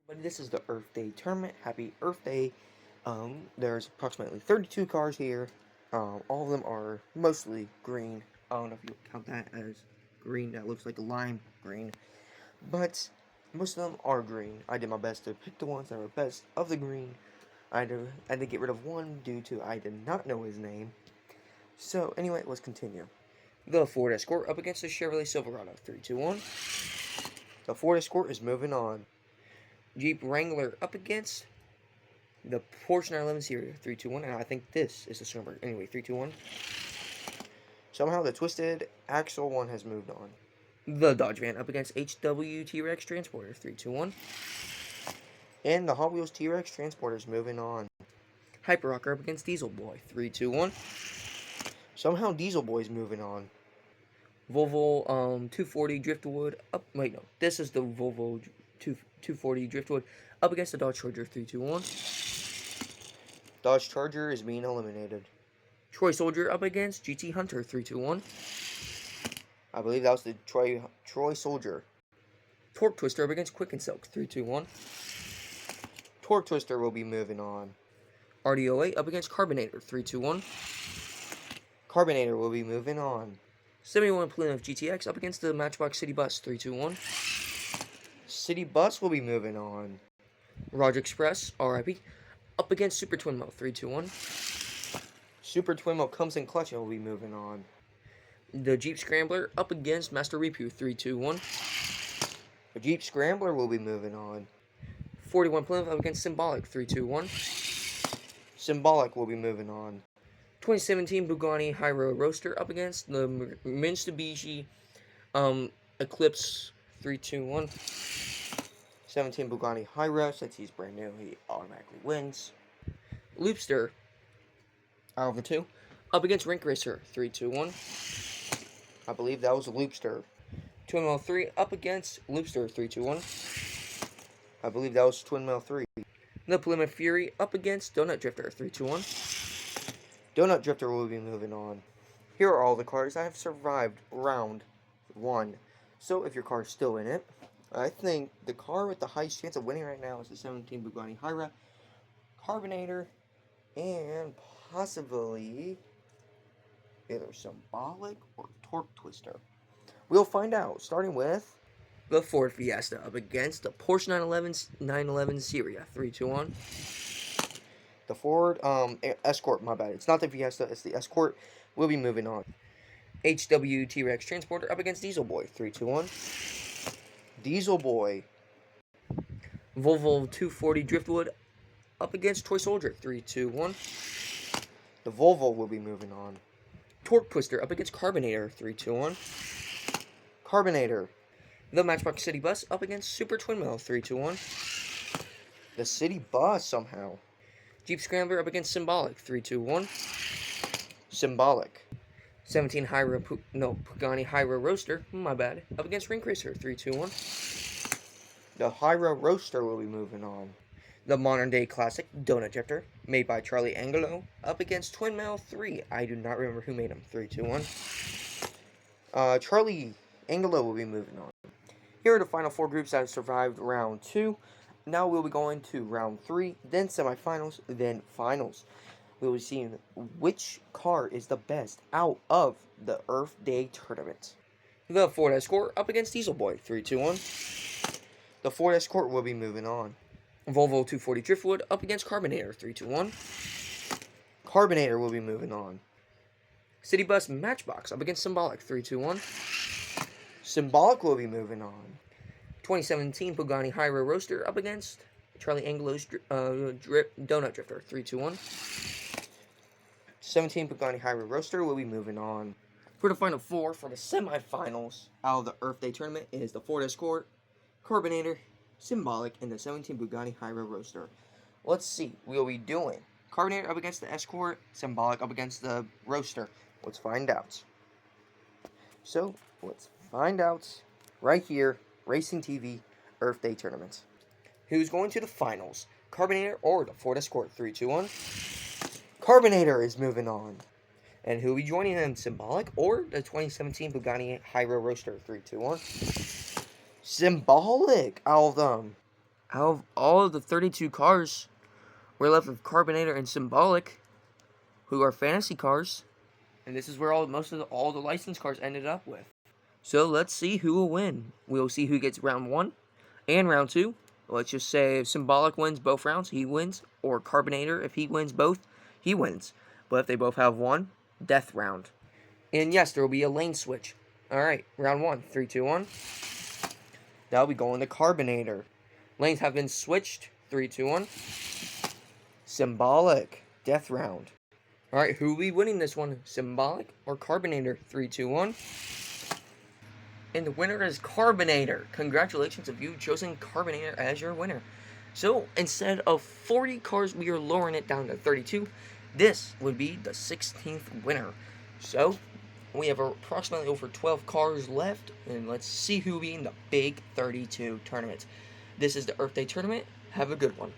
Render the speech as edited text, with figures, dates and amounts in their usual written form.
But this is the Earth Day tournament. Happy Earth Day. There's approximately 32 cars here. All of them are mostly green. I don't know if you count that as green. That looks like a lime green. But most of them are green. I did my best to pick the ones that are best of the green. I had to get rid of one due to I did not know his name. So anyway, let's continue. The Ford Escort up against the Chevrolet Silverado. 3, 2, 1. The Ford Escort is moving on. Jeep Wrangler up against the Porsche 911 Series. 3, 2, 1. And I think this is the Sternberg. Anyway, 3, 2, 1. Somehow the Twisted Axle one has moved on. The Dodge Van up against HW T-Rex Transporter. 3, 2, 1. And the Hot Wheels T-Rex Transporter is moving on. Hyper Rocker up against Diesel Boy. 3, 2, 1. Somehow Diesel Boy is moving on. Volvo 240 Driftwood up. Wait, no. This is the Volvo 240 Driftwood up against the Dodge Charger. 3, 2, 1. Dodge Charger is being eliminated. Troy Soldier up against GT Hunter. 3, 2, 1. I believe that was the Troy Soldier. Torque Twister up against Quick and Silk. 3, 2, 1. Torque Twister will be moving on. RDOA up against Carbonator. 3, 2, 1. Carbonator will be moving on. 71 Plymouth GTX up against the Matchbox City Bus. 3, 2, 1. City Bus will be moving on. Roger Express, RIP, up against Super Twinmo. 3, 2, 1. Super Twinmo comes in clutch and will be moving on. The Jeep Scrambler up against Master Repu. 3, 2, 1. The Jeep Scrambler will be moving on. 41 Plymouth up against Symbolic. 3, 2, 1. Symbolic will be moving on. 2017 Bugatti Hyro Roadster up against the Mitsubishi Eclipse. 3, 2, 1. 17 Bugatti Hyro, since he's brand new, he automatically wins. Loopster out of the two up against Rink Racer. 3, 2, 1. I believe that was a Loopster. 2ML3 up against Loopster. 3, 2, 1. I believe that was Twin Mail 3. The Plymouth Fury up against Donut Drifter. 3, 2, 1. Donut Drifter will be moving on. Here are all the cars that have survived round 1. So if your car is still in it, I think the car with the highest chance of winning right now is the 17 Bugatti Hyra, Carbonator, and possibly either Symbolic or Torque Twister. We'll find out, starting with the Ford Fiesta up against the Porsche 911 Series. 3, 2, 1. The Ford Escort, my bad. It's not the Fiesta, it's the Escort. We'll be moving on. HW T-Rex Transporter up against Diesel Boy. 3, 2, 1. Diesel Boy. Volvo 240 Driftwood up against Toy Soldier. 3, 2, 1. The Volvo will be moving on. Torque Twister up against Carbonator. 3, 2, 1. Carbonator. The Matchbox City Bus up against Super Twin Mill. 3, 2, 1. The City Bus somehow. Jeep Scrambler up against Symbolic. 3, 2, 1. Symbolic. 17 Pagani Hyro Roadster. My bad. Up against Rink Racer. 3, 2, 1. The Hyro Roadster will be moving on. The modern day classic Donut Drifter, made by Charlie Angelo, up against Twin Mail 3. I do not remember who made him. 3, 2, 1. Charlie Angelo will be moving on. Here are the final 4 groups that have survived round 2. Now we'll be going to round 3, then semifinals, then finals. We will be seeing which car is the best out of the Earth Day tournament. The Ford Escort up against Diesel Boy. 3, 2, 1. The Ford Escort will be moving on. Volvo 240 Driftwood up against Carbonator. 3, 2, 1. Carbonator will be moving on. City Bus Matchbox up against Symbolic. 3, 2, 1. Symbolic will be moving on. 2017 Pagani Hyro Roadster up against Charlie Angelo's Donut Drifter. 3, 2, 1. 17 Pagani Hyro Roadster will be moving on. For the final 4 for the semifinals out of the Earth Day tournament is the Ford Escort, Carbonator, Symbolic, and the 17 Bugatti Hyro Roadster. Let's see. We'll be doing Carbonator up against the Escort, Symbolic up against the Roadster. Let's find out. So, let's find out right here, Racing TV Earth Day Tournament. Who's going to the finals? Carbonator or the Ford Escort? 3, 2, 1. Carbonator is moving on. And who will be joining them? Symbolic or the 2017 Bugatti Hyro Roadster? 3, 2, 1. Symbolic out of them. Out of all of the 32 cars, we're left with Carbonator and Symbolic, who are fantasy cars. And this is where all the licensed cars ended up with. So let's see who will win. We'll see who gets round 1 and round 2. Let's just say if Symbolic wins both rounds, he wins. Or Carbonator, if he wins both, he wins. But if they both have one, death round. And yes, there will be a lane switch. Alright, round 1. 3, 2, 1. That'll be going to Carbonator. Lanes have been switched. 3, 2, 1. Symbolic. Death round. Alright, who will be winning this one? Symbolic or Carbonator? 3, 2, 1. And the winner is Carbonator. Congratulations if you've chosen Carbonator as your winner. So, instead of 40 cars, we are lowering it down to 32. This would be the 16th winner. So, we have approximately over 12 cars left. And let's see who will be in the Big 32 tournament. This is the Earth Day Tournament. Have a good one.